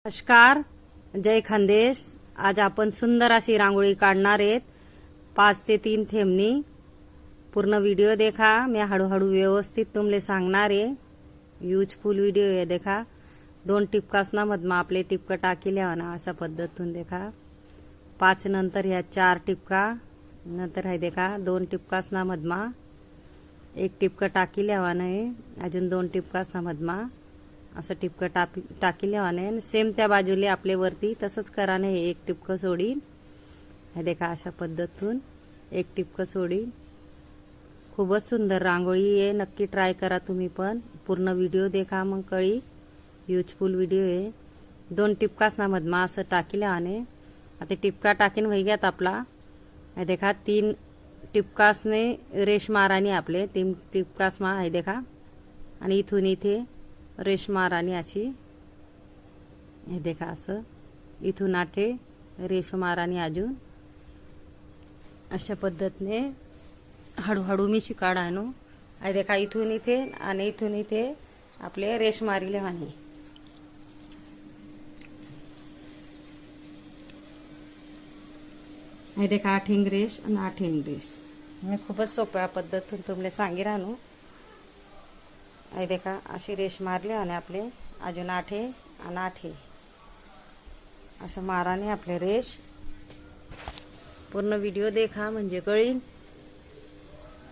नमस्कार, जय खानदेश। आज आपण सुंदर अशी रांगोळी काढणार आहेत 5 ते 3 थेंबनी। पूर्ण व्हिडिओ देखा, मैं हळूहळू व्यवस्थित तुमले सांगणार आहे। यूजफुल व्हिडिओ आहे देखा। 2 टिपकासना मधमा आपले टिपका टाकी लेवाना अशा पद्धतीतून देखा। 5 नंतर ह्या 4 टिपका, नंतर है देखा 2 टिपकासना मधमा 1 टिपका टाकी लेवाना आहे। अजून 2 टिपकासना मधमा असं टिपका टाकी लेवाने। सेम त्या बाजूले आपले वरती तसंच कराने। 1 टिपका सोडी, हे देखा अशा पद्धतीतून 1 टिपका सोडी। खूपच सुंदर रांगोळी आहे, नक्की ट्राय करा तुम्ही पण। पूर्ण व्हिडिओ देखा, मग कळी। यूजफुल व्हिडिओ आहे। 2 टिपकासना मधमा असं टाकी लेवाने। आता टिपका टाकीन वही गयात आपला। हे देखा 3 टिपकासने रेश मारानी आपले 3 टिपकासमा हे देखा, आणि इथून इथे रेश मारानी अशी। हे देखा असं इथून आठे रेश मारानी अजून अशा पद्धतीने हळूहळू मी काढानो। हे देखा इथून इथे आणि इथून इथे आपले रेश मारी लेवानी। हे देखा 8 हिंग रेश आणि 8 हिंग रेश। मी खूपच सोप्या पद्धतीतून तुम्हाला सांगी राहनो। हे देखा अशी रेश मारली आणि आपले अजून 8 आणि 8 असं माराने आपले रेश। पूर्ण व्हिडिओ देखा म्हणजे कळीन।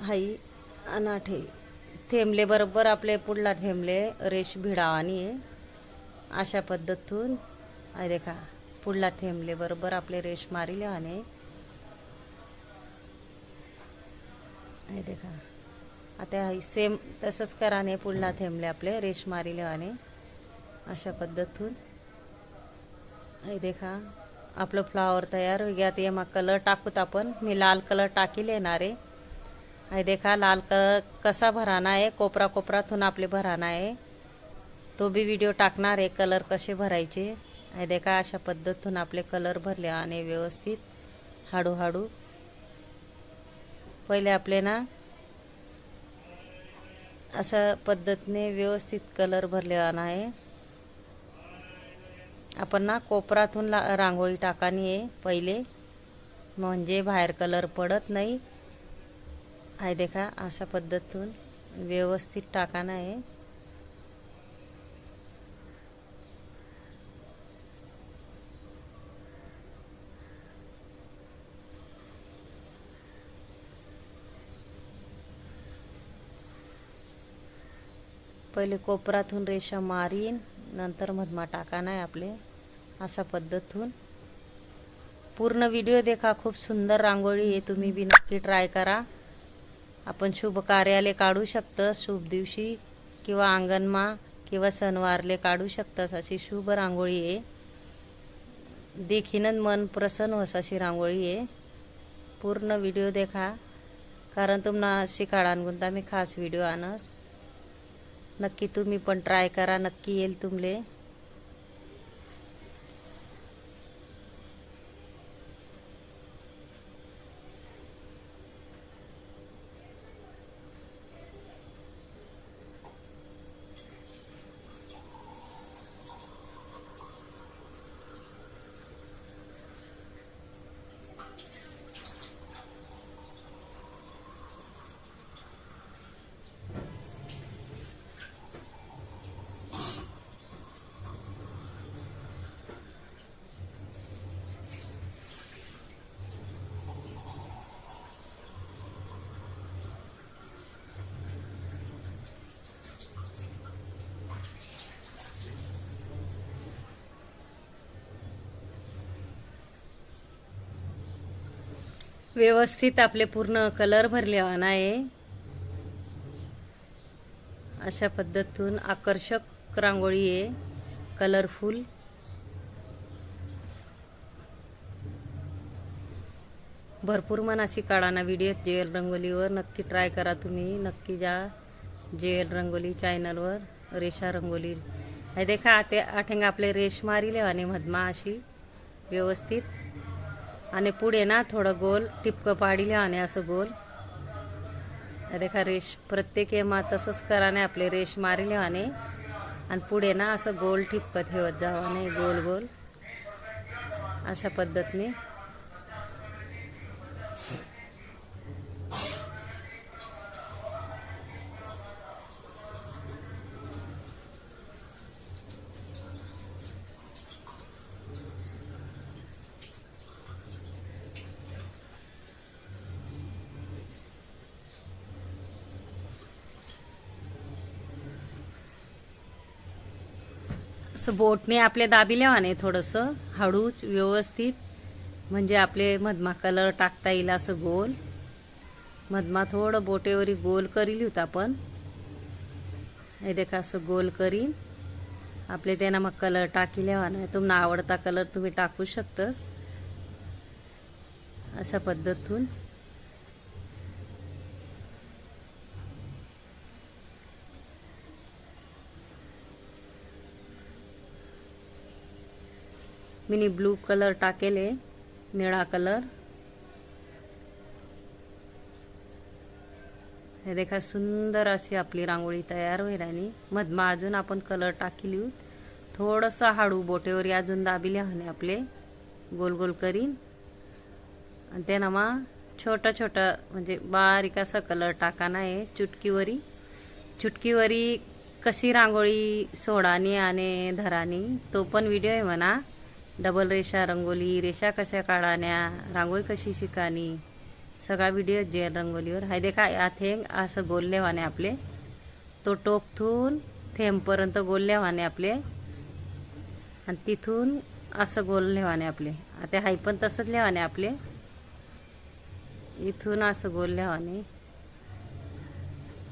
हाई आणि 8 थेंबले बरोबर आपले पुढला थेंबले रेश भिडावानी आहे अशा पद्धतीतून। हे देखा पुढला थेंबले बरोबर आपले रेश मारी लेवाने। हे देखा आता सेम तसंच कराने पुढला थेंबले आपले रेश मारी लेवाने अशा पद्धतीतून। हे देखा आपलं फ्लावर तयार हो गया। ते मग कलर टाकूत आपण। मी लाल कलर टाकी लेणार आहे। हे देखा लाल कलर कसा भराना आहे, कोपरा कोपरातून आपले भराना आहे, तो भी व्हिडिओ टाकणार आहे कलर कसे भरायचे। हे देखा अशा पद्धतीतून आपले कलर भरले आणि व्यवस्थित हळूहळू पहिले आपले ना अशा पद्धतीने व्यवस्थित कलर भरले आहे। आपण ना कोपरातून रांगोळी टाकानी आहे पहिले, म्हणजे बाहेर कलर पडत नाही। हे देखा अशा पद्धतीतून व्यवस्थित टाकाना आहे। पहिले कोपरातून रेषा मारीन, नंतर मधमा टाकाना आहे आपले अशा पद्धतीतून। पूर्ण व्हिडिओ देखा, खूप सुंदर रांगोळी आहे, तुम्ही भी नक्की ट्राय करा। आपण शुभ कार्यालय काढू शकता, शुभ दिवशी किंवा अंगणमा किंवा सणवारले काढू शकता अशी शुभ रांगोळी आहे। देखीनच मन प्रसन्न होस अशी रांगोळी आहे। पूर्ण व्हिडिओ देखा, कारण तुम्हाला शिकाडान गुंता मी खास व्हिडिओ आणस। नक्की तुम्ही पण ट्राय करा, नक्की येईल तुमले। व्यवस्थित आपले पूर्ण कलर भरले आहे अशा पद्धतीतून। आकर्षक रांगोळी आहे, कलरफुल। भरपूर मन अशी काढाना व्हिडिओ जेल रंगोलीवर। नक्की ट्राय करा तुम्ही, नक्की जा जेल रंगोली चॅनलवर, रेषा रंगोली। हे देखा आते आठेंग आपले रेश मारी लेवाने मधमा अशी व्यवस्थित, आणि पुढे ना थोडं गोल टिपकं पाडी लेवाने असं गोल। देखा रेश प्रत्येक एमा तसंच कराने आपले रेश मारी लेवाने। आणि पुढे ना असं गोल ठिपकं ठेवत जावा नाही, गोल गोल अशा पद्धतीने. असं बोटने आपले दाबिले वाने थोडंसं हळूच व्यवस्थित, म्हणजे आपले मधमा कलर टाकता येईल असं गोल. मधमा थोडं बोटेवरी गोल करील होत आपण. हे देखा असं गोल करीन आपले. त्यांना मग कलर टाकीले वाना. तुम्हाला आवडता कलर तुम्ही टाकू शकतस अशा पद्धतीतून. मिनी ब्लू कलर टाकेले, निळा कलर. हे देखा सुंदर अशी आपली रांगोळी तयार होईल. आणि मधमा अजून आपण कलर टाकीली. थोडंसं हळू बोटेवरी अजून दाबिले हने आपले गोल गोल करीन. आणि त्यानं मग छोटा छोटा म्हणजे बारीक असा कलर टाकाना आहे चुटकीवरी. चुटकीवरी कशी रांगोळी सोडानी आणि धरानी तो पण व्हिडिओ आहे म्हणा. डबल रेषा रंगोली, रेषा कशा काढाण्या, रांगोळी कशी शिकानी, सगळा व्हिडिओ जे रंगोलीवर हाय. देखा या थेंग असं गोल वाने आपले. तो टोकथून थेंबपर्यंत गोल वाने आपले. आणि तिथून असं गोल लेवाने आपले. आता हाय पण तसंच लेवाने आपले. इथून असं गोल लेवाने.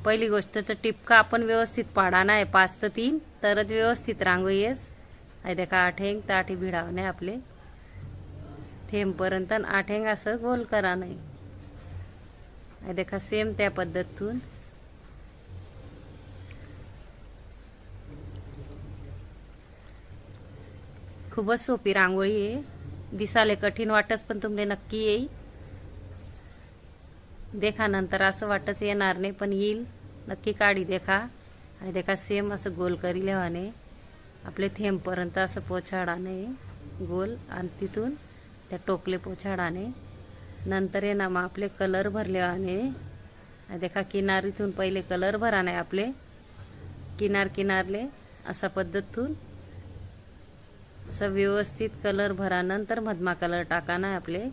पहिली गोष्ट तर टिपका आपण व्यवस्थित पाडाना आहे. 5 ते 3 तरच व्यवस्थित रांगोळी येस. आहे देखा आठेंग ताठी भिडावणे आपले. थेंबपर्यंत आठेंग असं गोल करा नाही. आहे देखा सेम त्या पद्धतीतून. खूपच सोपी रांगोळी आहे. दिसाले कठीण वाटस पण तुमले नक्की येईल. देखा नंतर असं वाटच येणार नाही पण येईल. नक्की काढी देखा. आहे देखा सेम असं गोल करी लेवाने आपले. थेंबपर्यंत असं पोछाडाने गोल. आणि तिथून त्या टोकले पोछाडाने. नंतर आहे ना मग आपले कलर भरलेवाने. देखा किनारीतून पहिले कलर भराने आपले. किनार किनारले अशा पद्धतीतून असं व्यवस्थित कलर भरा. नंतर मधमा कलर टाकाना आपले.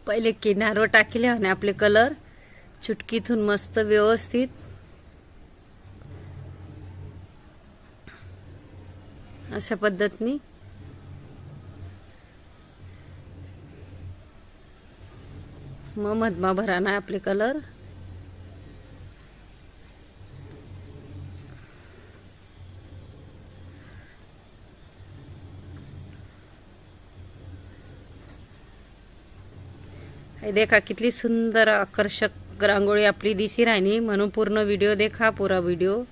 पहिले किनारवर टाकले आणि आपले कलर चुटकीतून मस्त व्यवस्थित अशा पद्धतीने मग मधमा भराना आपले कलर. देखा कितली सुंदर आकर्षक रांगोळी आपली दिसी राहिली, म्हणून पूर्ण व्हिडिओ देखा, पूरा व्हिडिओ.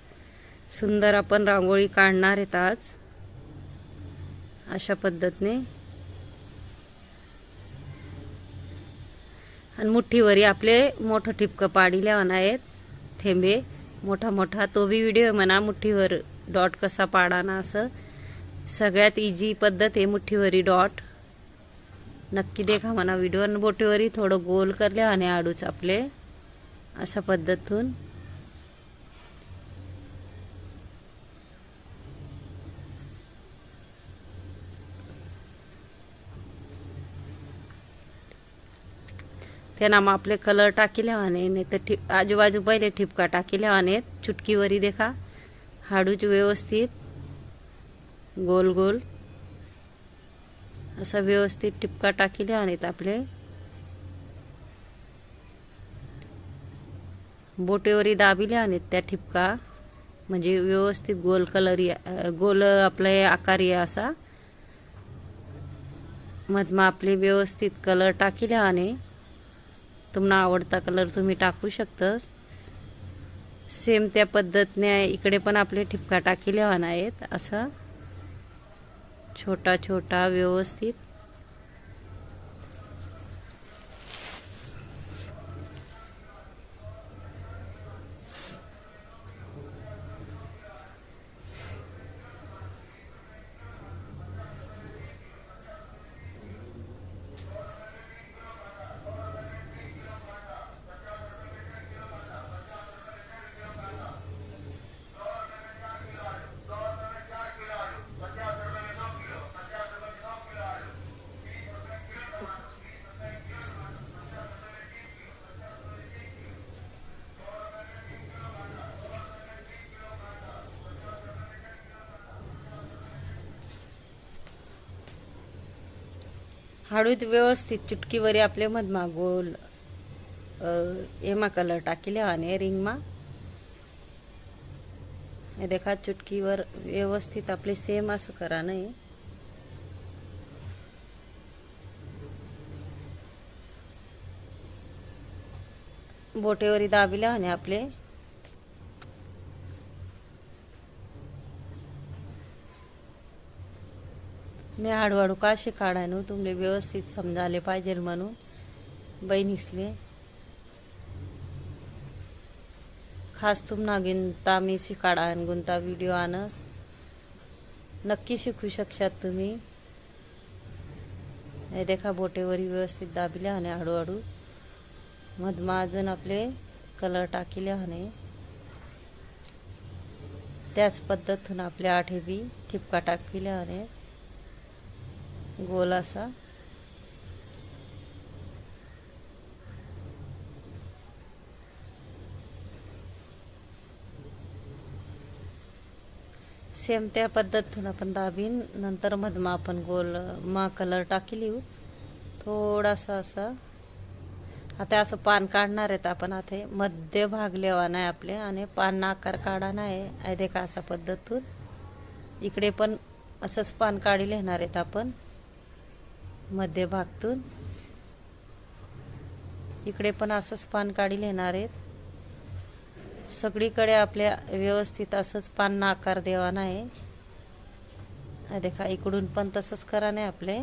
सुंदर आपण रांगोळी काढणार आहेत आज अशा पद्धतीने. आणि मुठ्ठीवरी आपले मोठं ठिपकं पाडी लावणार आहेत, थेंबे मोठा मोठा. तो बी व्हिडिओ म्हणा मुठ्ठीवर डॉट कसा पाडाना. असं सगळ्यात इजी पद्धत आहे मुठ्ठीवरी डॉट. नक्की देखा म्हणा व्हिडिओ. आणि बोटीवरी थोडं गोल करले आणि आडूच आपले अशा पद्धतून. त्यांना मग आपले कलर टाकी लेवाने, नाही तर आजूबाजू पहिले ठिपका टाकी लेवाने. चुटकीवरी देखा हाडूच व्यवस्थित गोल गोल असा व्यवस्थित टिपका टाकी लेवाने. आपले बोटेवरी दाबी लेवाने त्या ठिपका, म्हणजे व्यवस्थित गोल कलर गोल आपले आकार या असा. मग आपले व्यवस्थित कलर टाकी लेवाने. तुम्हाला आवडता कलर तुम्ही टाकू शकतास. सेम त्या पद्धतीने इकडे पण आपले ठिपका टाकी लेवाना आहेत असा छोटा छोटा व्यवस्थित. हळूच व्यवस्थित चुटकीवरी आपले मधमा गोल एमा कलर टाकी लेवाने रिंग मा. हे देखा चुटकीवर व्यवस्थित आपले सेम असं करा नाही. बोटेवरी दाबी लेवाने आपले. मी हळूहळू काशी काढायनो तुमले व्यवस्थित समजाले पाहिजे म्हणून बहिणीसले. खास तुम्हाला गुंता मी शिकाडा आणि गुंता व्हिडिओ आणस नक्की शिकू शकतात तुम्ही. हे देखा बोटेवरी व्यवस्थित दाबिले आणि हळूहळू मधमा अजून आपले कलर टाकीले आणि त्याच पद्धतीने आपले आठे बी ठिपका टाकले आणि गोल असा. सेम त्या पद्धतीने आपण दाबीन. नंतर मधमा आपण गोल मा कलर टाकी लिहू थोडासा असा. आता असं पान काढणार आहेत आपण. आता मध्य भाग लेवा नाही आपले आणि पान आकार काढा नाही आहे देखा असा पद्धतून. इकडे पण असंच पान काढी लिहिणार आहेत आपण मध्य भागतून. इकडे पण असंच पान काढी लिहिणार आहेत. सगळीकडे आपल्या व्यवस्थित असंच पान आकार द्यावा नाही. देखा इकडून पण तसंच करा नाही आपले.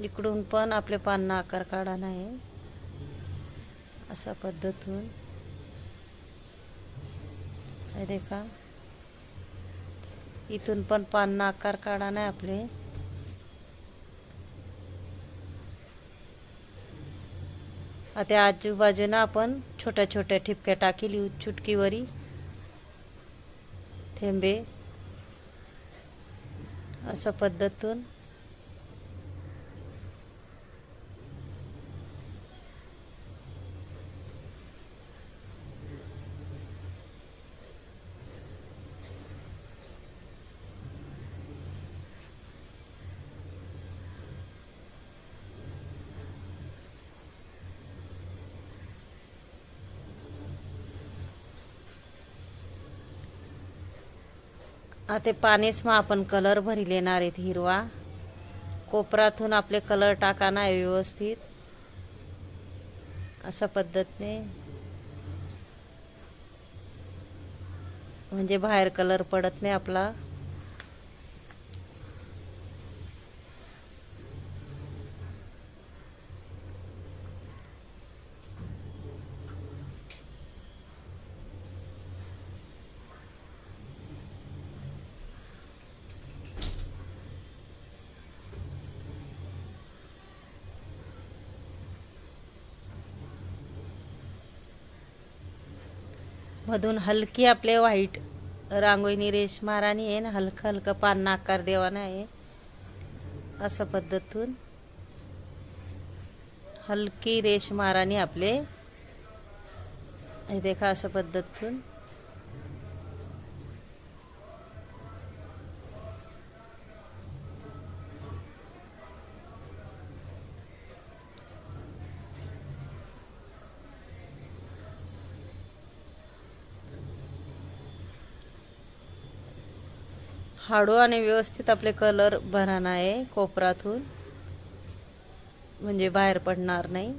इकडून पण आपले पान आकार काढा नाही अशा पद्धतून. देखा इथून पण पान आकार काढा नाही आपले. आता आजूबाजूला आपण छोट्या छोट्या ठिपक्या टाकी लिहू चुटकीवरी थेंबे अशा पद्धतून. आता पानेस मा आपण कलर भरी लेणार आहेत हिरवा. कोपरातून आपले कलर टाकाना आहे व्यवस्थित अशा पद्धतीने, म्हणजे बाहेर कलर पडत नाही आपला। मधून हलकी आपले व्हाईट रांगोळीनी रेष मारानी आहे ना, हलका हलका पान आकार देवाना आहे। अशा पद्धतीतून हलकी रेष मारानी आपले, हे देखा अशा पद्धतीतून। हाडू आणि व्यवस्थित आपले कलर भराना आहे कोपरातून, म्हणजे बाहेर पडणार नाही।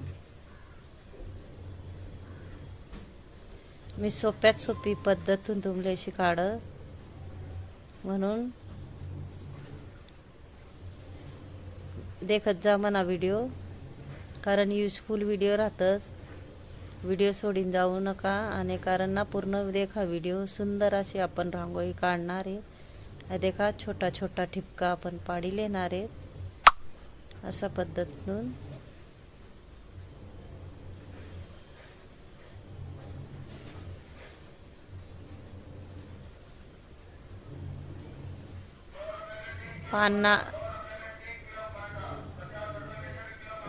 मी सोप्यात सोपी पद्धतून तुमले शिकाड, म्हणून देखत जा म्हणा व्हिडिओ, कारण युजफुल व्हिडिओ राहतच। व्हिडिओ सोडून जाऊ नका, आणि कारण ना पूर्ण देखा व्हिडिओ। सुंदर अशी आपण रांगोळी काढणार आहे। देखा छोटा छोटा ठिपका आपण पाडी लेणार आहे अशा पद्धतीतून।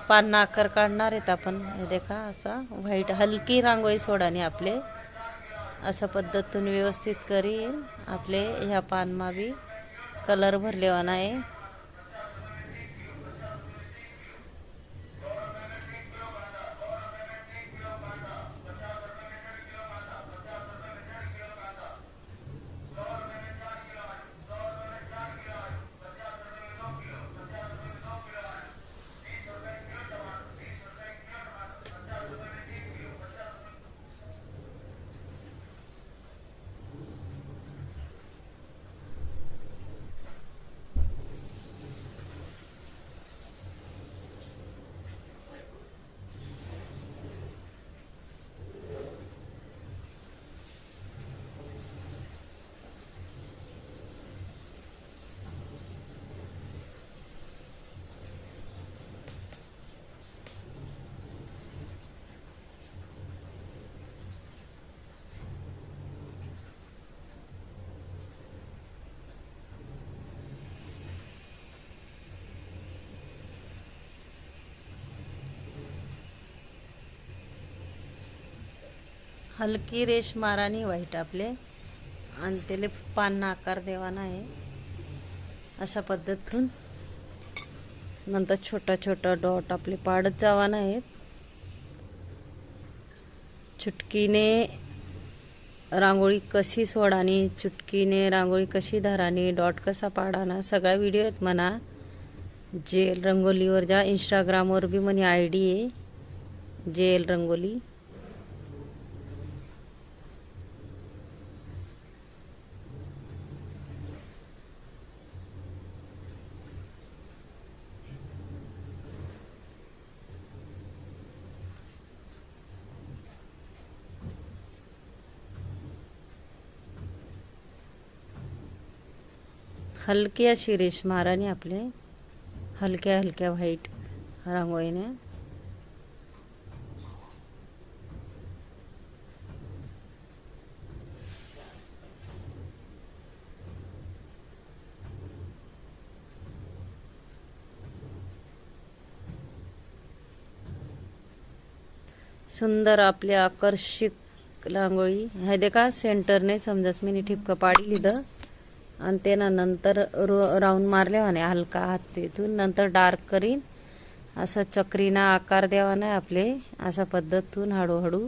पान आकार काढणार आहेत आपण। हे देखा असा व्हाईट हलकी रांगोळी सोडानी आपले, अशा पद्धतीतून व्यवस्थित करीन आपले ह्या पानमा बी कलर भरलेवाना आहे। हलकी रेष मारानी व्हाईट आपले, आणि त्याला पान आकार देवाना आहे अशा पद्धतीतून। नंतर छोटा छोटा डॉट आपले पाडत जावाना आहेत। चुटकीने रांगोळी कशी सोडानी, चुटकीने रांगोळी कशी धरानी, डॉट कसा पाडाना, सगळा व्हिडिओ आहेत म्हणा। जेल रंगोलीवर जा, इंस्टाग्रामवर बी मनी आयडी आहे जेल रंगोली। हलकी अशी रेष मारानी आपले, हलक्या हलक्या व्हाईट रांगोळीने। सुंदर आपले आकर्षक रांगोळी है देखा। सेंटरने समजाच मी ठिपका पाडी लिहिलं, आणि त्याना नंतर राऊंड मारल्यावाने हलका हात तिथून नंतर डार्क करीन असा चक्रीना आकार द्यावाना आहे आपले। अशा पद्धतीतून हळूहळू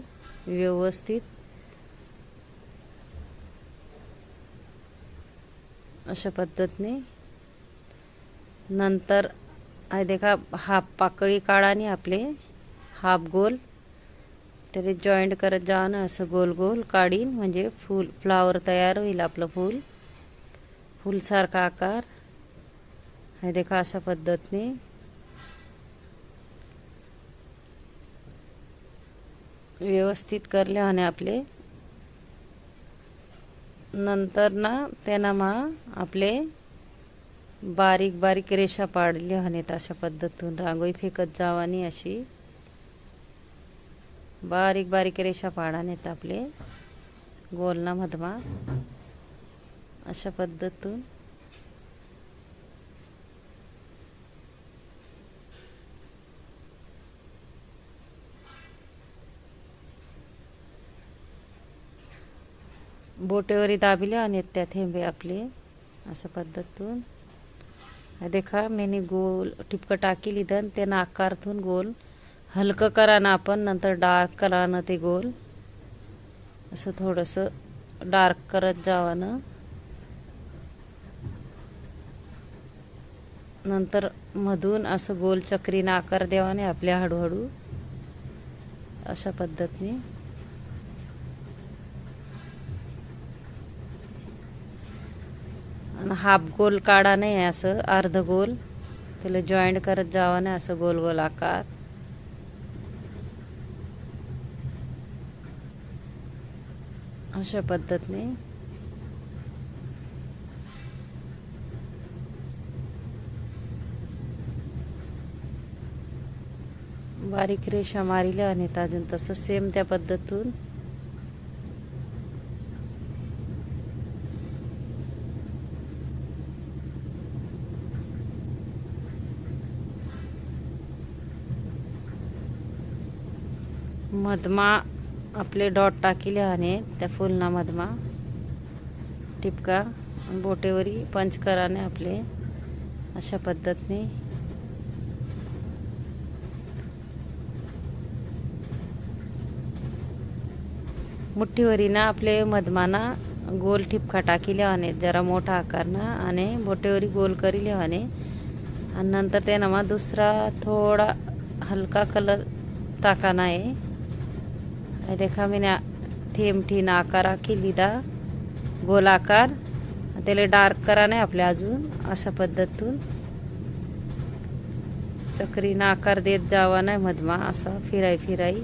व्यवस्थित अशा पद्धतीने। नंतर आहे देखा हाफ पाकळी काढाने आपले हाफ गोल तरी जॉईंट करत जाणं असं गोल गोल काढीन म्हणजे फूल फ्लावर तयार होईल आपलं फूलसारखा आकार आहे देखा अशा पद्धतीने व्यवस्थित करल्याने आपले नंतर ना त्यांना आपले बारीक बारीक रेषा पाडल्या आहेत अशा पद्धतीतून रांगोळी फेकत जावानी अशी बारीक बारीक रेषा पाडानेत आपले गोलना मधमा अशा पद्धतीतून बोटेवरी दाबिले आणि त्या थेंबे आपले अशा पद्धतीतून देखा मैंने गोल टिपकं टाकी लिधन त्यांना आकारतून गोल हलकं करा ना आपण नंतर डार्क करा ना ते गोल असं थोडंसं डार्क करत जावानं नंतर मधून असं गोल चक्रीने आकार द्यावाने आपल्या हळूहळू अशा पद्धतीने आणि हाफ गोल काढा नाही असं अर्ध गोल त्याला जॉईंट करत जावाने असं गोल गोल आकार अशा पद्धतीने बारीक रेषा मारिल्या आणि अजून तसं सेम त्या पद्धतीतून मधमा आपले डॉट टाकिले आणि त्या फुलना मधमा टिपका बोटेवरी पंच कराने आपले अशा पद्धतीने मुठ्ठीवरी ना आपले मधमाना गोल टिपका टाकिले आणि जरा मोठा आकारना आणि बोटेवरी गोल करिले आणि नंतर त्याना दुसरा थोडा हलका कलर टाकाना आहे देखा मैंने थेंब ठीन आकार केलीदा गोलाकार त्याला डार्क कराने आपल्या अजून अशा पद्धतीतून चक्रीने आकार देत जावा नाही मधमा असा फिराई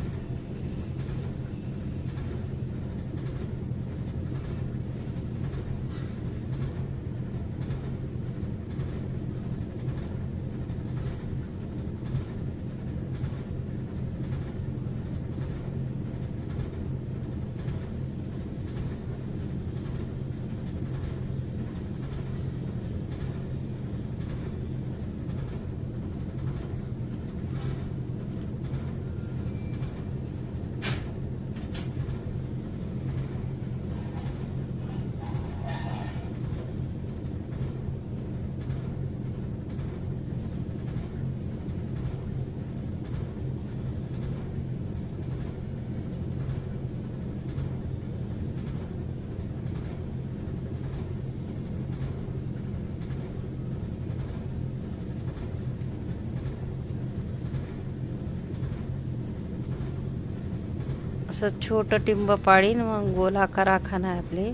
असं छोटं टिंब पाडीन मग गोल आकार आखाना आपले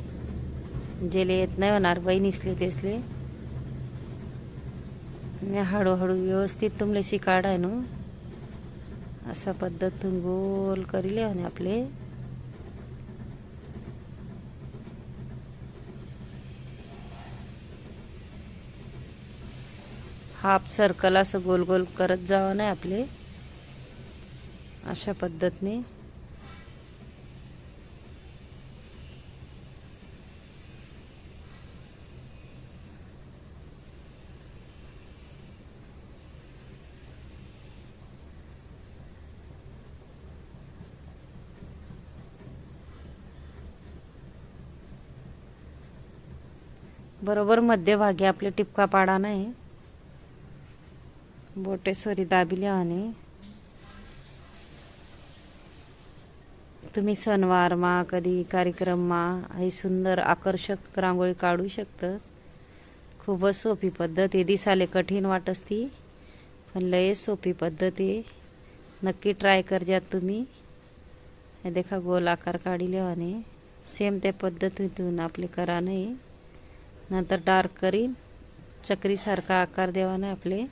जेले येत नाही होणार बहिणीसले तेसले मी हळूहळू व्यवस्थित तुमले शिकाडाय नु अशा पद्धतीतून गोल करिले आणि आपले हाफ सर्कल असं गोल गोल करत जावा नाही आपले अशा पद्धतीने बरोबर मध्यभागी आपले टिपका पाडा नाही बोटेसोरी दाबिल्या आणि तुम्ही सणवार मा कधी कार्यक्रम मा ही सुंदर आकर्षक रांगोळी काढू शकतात खूपच सोपी पद्धत आहे दिसाले कठीण वाटस ती पण लय सोपी पद्धत आहे, नक्की ट्राय करजात तुम्ही। हे देखा गोल आकार काढी लेवाने सेम त्या पद्धतीतून आपले करा नाही, नंतर डार्क करीन चक्री सारखा आकार देवाने आपले।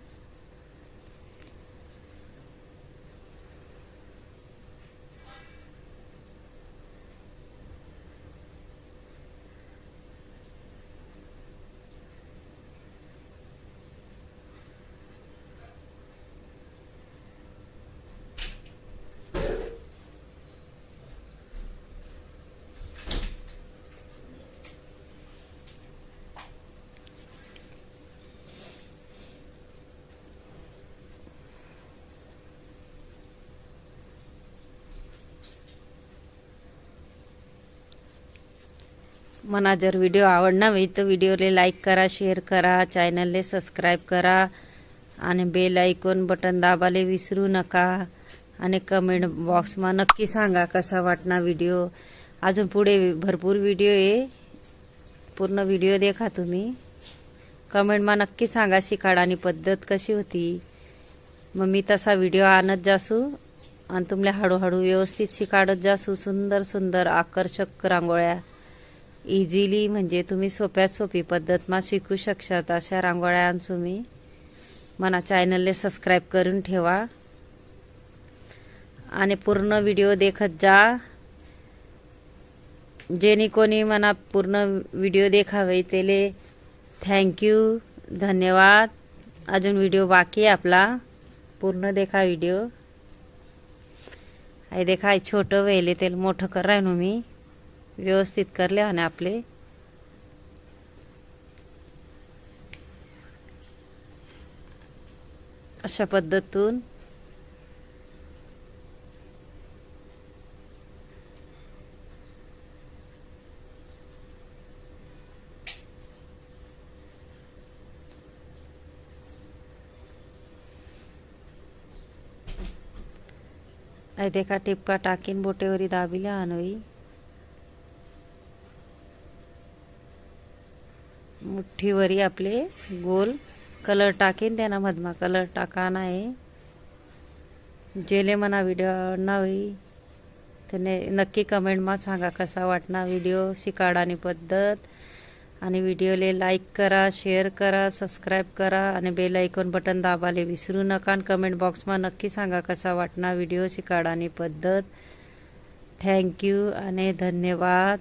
मना जर व्हिडिओ आवडना होई तर व्हिडिओले लाईक करा, शेअर करा, चॅनलले सबस्क्राईब करा आणि बेल आयकॉन बटन दाबाले विसरू नका। आणि कमेंट बॉक्समा नक्की सांगा कसा वाटना व्हिडिओ। अजून पुढे भरपूर व्हिडिओ आहे, पूर्ण व्हिडिओ देखा तुम्ही। कमेंटमा नक्की सांगा शिकाडानी पद्धत कशी होती, मग मी तसा व्हिडिओ आणत जासू आणि तुमले हळूहळू व्यवस्थित शिकाडत जासू। सुंदर सुंदर आकर्षक रांगोळ्या इझिली, म्हणजे तुम्ही सोप्यात सोपी पद्धतमा शिकू शकतात अशा रांगोळ्या आणसू मी। मना चॅनलले सबस्क्राईब करून ठेवा आणि पूर्ण व्हिडिओ देखत जा। जेनी कोणी मना पूर्ण व्हिडिओ देखावे तेले थँक्यू, धन्यवाद। अजून व्हिडिओ बाकी आहे आपला, पूर्ण देखा व्हिडिओ। हे देखा छोटं वेले तेल मोठं कर राहणू मी, व्यवस्थित करले आणि आपले अशा पद्धतून आई देखा टिपका टाकीन बोटेवरी दाबिले आणोई मुठ्ठीवरी आपले गोल कलर टाकीन, त्यांना मधमा कलर टाकाना आहे। जेले मना व्हिडिओ ना होई त्याने नक्की कमेंटमा सांगा कसा वाटना व्हिडिओ शिकाडानी पद्धत। आणि व्हिडिओले लाईक करा, शेअर करा, सबस्क्राईब करा आणि बेल आयकॉन बटन दाबाले विसरू नका। आणि कमेंट बॉक्समा नक्की सांगा कसा वाटना व्हिडिओ शिकाडानी पद्धत। थँक्यू आणि धन्यवाद।